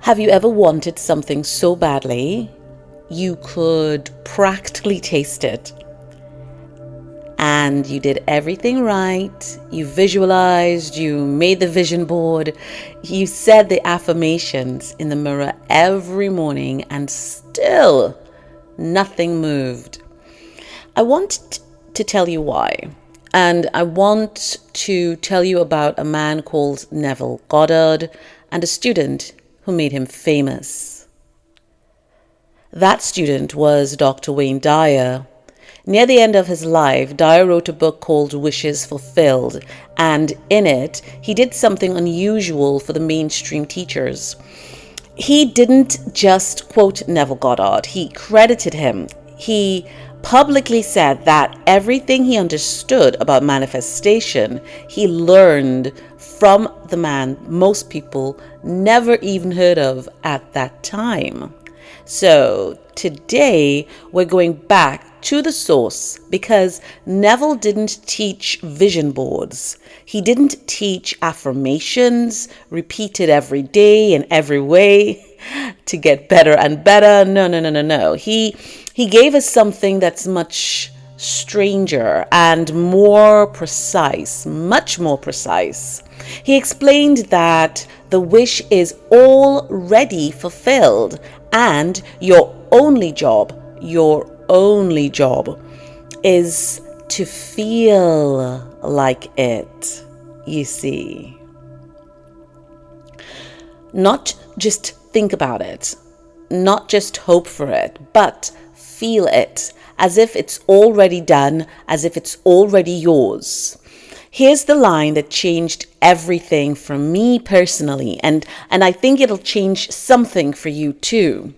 Have you ever wanted something so badly you could practically taste it? And you did everything right. You visualized, you made the vision board, you said the affirmations in the mirror every morning, and still nothing moved. I want to tell you why. And I want to tell you about a man called Neville Goddard and a student who made him famous. That student was Dr. Wayne Dyer. Near the end of his life, Dyer wrote a book called Wishes Fulfilled, and in it, he did something unusual for the mainstream teachers. He didn't just quote Neville Goddard, he credited him. He publicly said that everything he understood about manifestation, he learned from the man most people never even heard of at that time. So today we're going back to the source because Neville didn't teach vision boards. He didn't teach affirmations repeated every day in every way to get better and better. No. He gave us something that's much stranger and more precise, much more precise. He explained that the wish is already fulfilled and your only job is to feel like it, you see. Not just think about it, not just hope for it, but feel it as if it's already done, as if it's already yours. Here's the line that changed everything for me personally, and I think it'll change something for you too.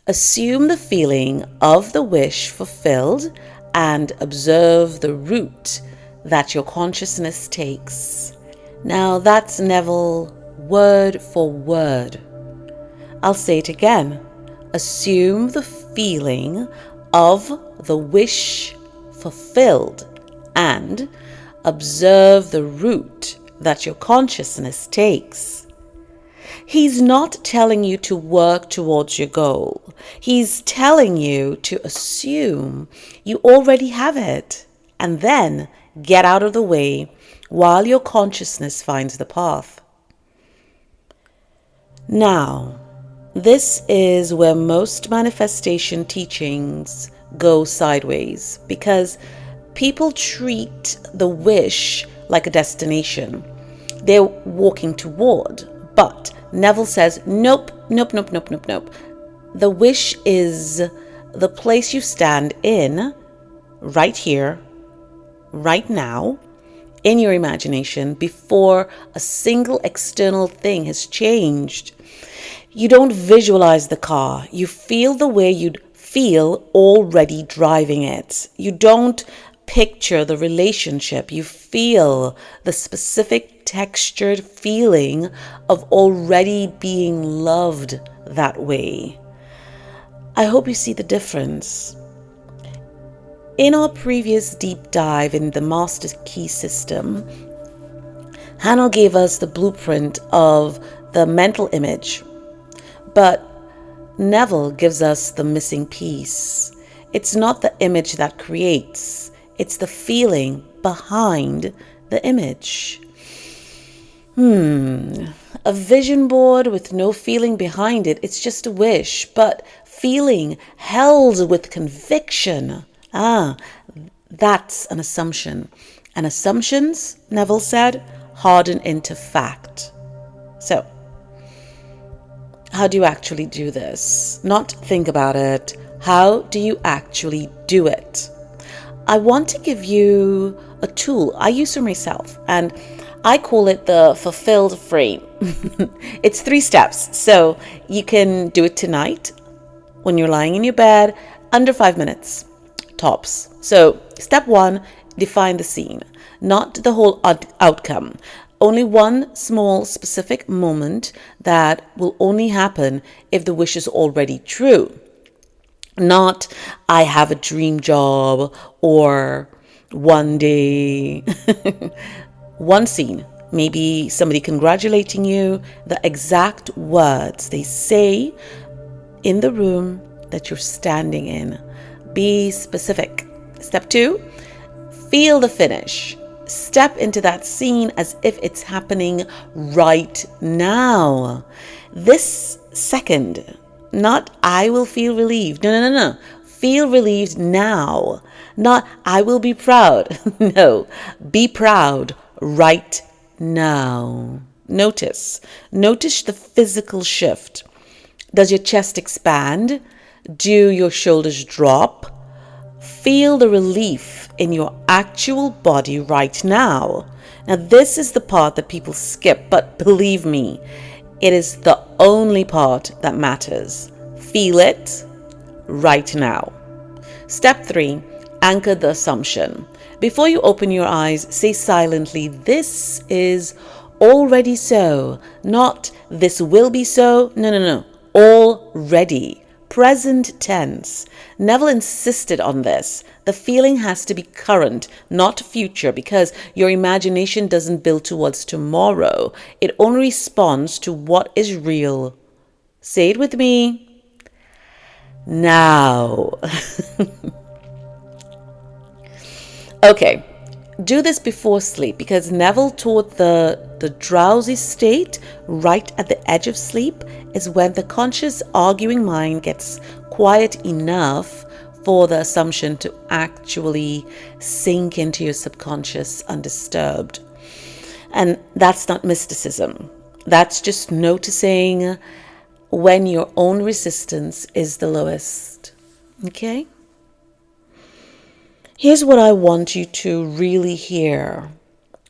Assume the feeling of the wish fulfilled and observe the route that your consciousness takes. Now that's Neville word for word. I'll say it again. Assume the feeling of the wish fulfilled and observe the route that your consciousness takes. He's not telling you to work towards your goal. He's telling you to assume you already have it and then get out of the way while your consciousness finds the path. Now, this is where most manifestation teachings go sideways because people treat the wish like a destination they're walking toward. But Neville says, nope. The wish is the place you stand in, right here, right now, in your imagination, before a single external thing has changed. You don't visualize the car. You feel the way you'd feel already driving it. You don't picture the relationship. You feel the specific textured feeling of already being loved that way. I hope you see the difference. In our previous deep dive in the Master Key system, Hannah gave us the blueprint of the mental image, but Neville gives us the missing piece. It's not the image that creates, it's the feeling behind the image. A vision board with no feeling behind it, it's just a wish, but feeling held with conviction. That's an assumption. And assumptions, Neville said, harden into fact. So, how do you actually do this? Not think about it. How do you actually do it? I want to give you a tool I use for myself, and I call it the fulfilled frame. It's 3 steps, so you can do it tonight when you're lying in your bed, under 5 minutes, tops. So step 1, define the scene, not the whole outcome. Only one small specific moment that will only happen if the wish is already true. Not, I have a dream job or one day. One scene, maybe somebody congratulating you, the exact words they say in the room that you're standing in. Be specific. Step 2, feel the finish. Step into that scene as if it's happening right now. This second, not I will feel relieved. No. Feel relieved now. Not I will be proud. No, be proud right now. Notice the physical shift. Does your chest expand? Do your shoulders drop? Feel the relief in your actual body right now. Now, this is the part that people skip, but believe me, it is the only part that matters. Feel it right now. Step 3, anchor the assumption. Before you open your eyes, say silently, this is already so, not this will be so. No. Already. Present tense. Neville insisted on this. The feeling has to be current, not future, because your imagination doesn't build towards tomorrow. It only responds to what is real. Say it with me. Now. Okay, do this before sleep because Neville taught the drowsy state right at the edge of sleep is when the conscious arguing mind gets quiet enough for the assumption to actually sink into your subconscious undisturbed. And that's not mysticism. That's just noticing when your own resistance is the lowest. Okay? Here's what I want you to really hear.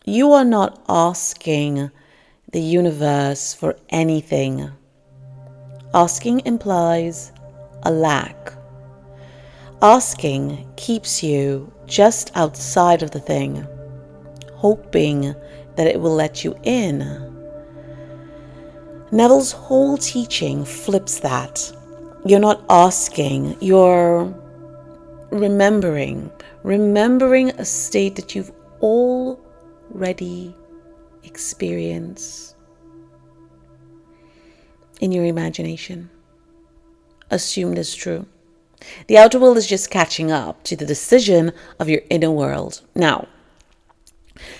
You are not asking the universe for anything. Asking implies a lack. Asking keeps you just outside of the thing, hoping that it will let you in. Neville's whole teaching flips that. You're not asking, you're remembering a state that you've already experienced in your imagination, assumed as true. The outer world is just catching up to the decision of your inner world. Now,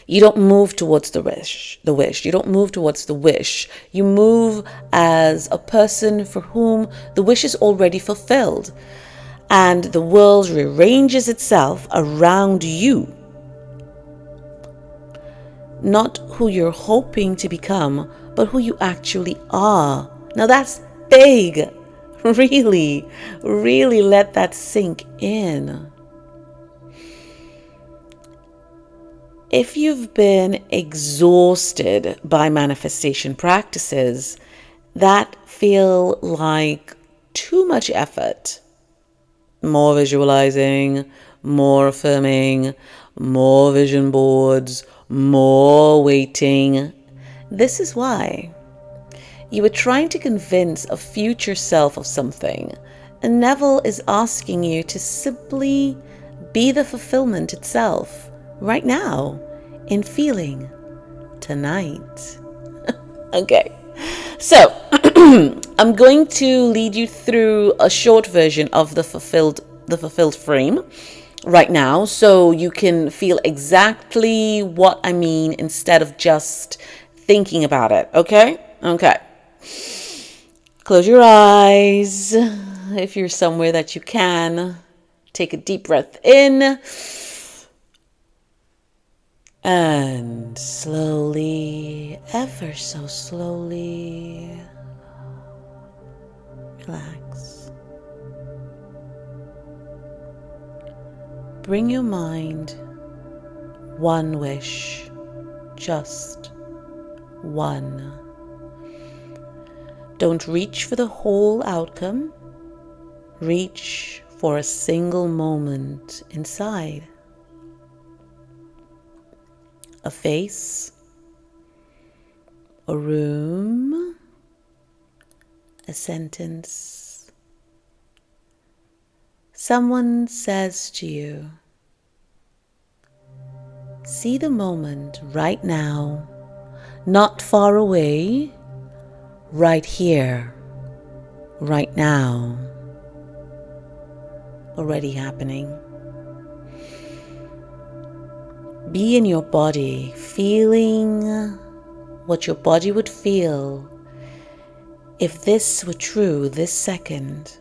you don't move towards the wish. You don't move towards the wish. You move as a person for whom the wish is already fulfilled. And the world rearranges itself around you. Not who you're hoping to become, but who you actually are. Now that's big. Really, really let that sink in. If you've been exhausted by manifestation practices that feel like too much effort, more visualizing, more affirming, more vision boards, more waiting. This is why. You were trying to convince a future self of something, and Neville is asking you to simply be the fulfillment itself right now in feeling tonight. Okay, so I'm going to lead you through a short version of the fulfilled frame right now so you can feel exactly what I mean instead of just thinking about it. Okay. Close your eyes if you're somewhere that you can. Take a deep breath in and slowly, ever so slowly, relax. Bring your mind one wish, just one. Don't reach for the whole outcome. Reach for a single moment inside. A face, a room, a sentence. Someone says to you, see the moment right now not far away, right here, right now, already happening. Be in your body, feeling what your body would feel if this were true this second.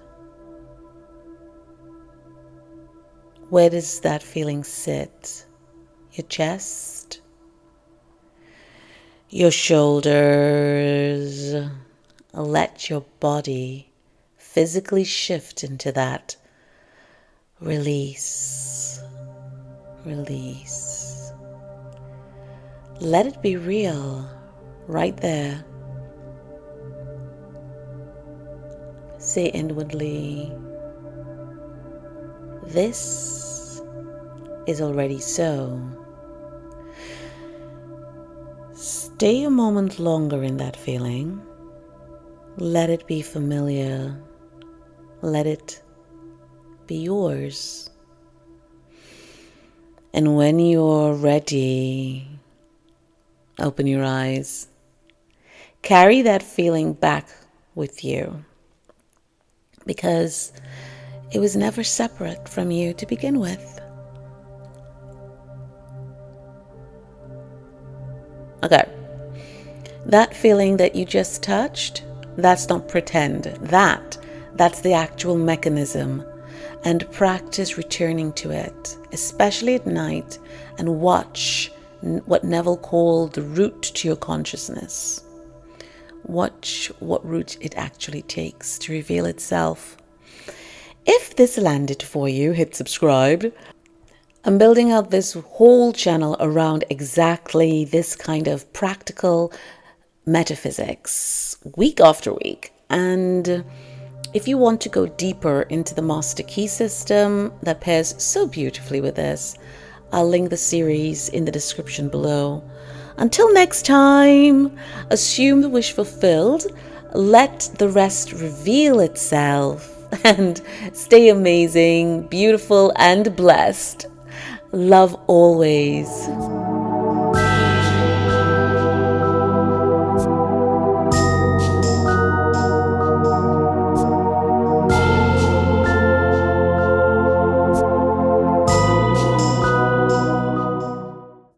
Where does that feeling sit? Your chest? Your shoulders? Let your body physically shift into that release. Release. Let it be real right there. Say inwardly, this is already so. Stay a moment longer in that feeling. Let it be familiar. Let it be yours. And when you're ready, open your eyes. Carry that feeling back with you, because it was never separate from you to begin with. Okay. That feeling that you just touched, that's not pretend. That's the actual mechanism. And practice returning to it, especially at night, and watch what Neville called the route to your consciousness. Watch what route it actually takes to reveal itself. If this landed for you, hit subscribe. I'm building out this whole channel around exactly this kind of practical metaphysics, week after week. And if you want to go deeper into the master key system that pairs so beautifully with this, I'll link the series in the description below. Until next time, assume the wish fulfilled, let the rest reveal itself, and stay amazing, beautiful, and blessed. Love always.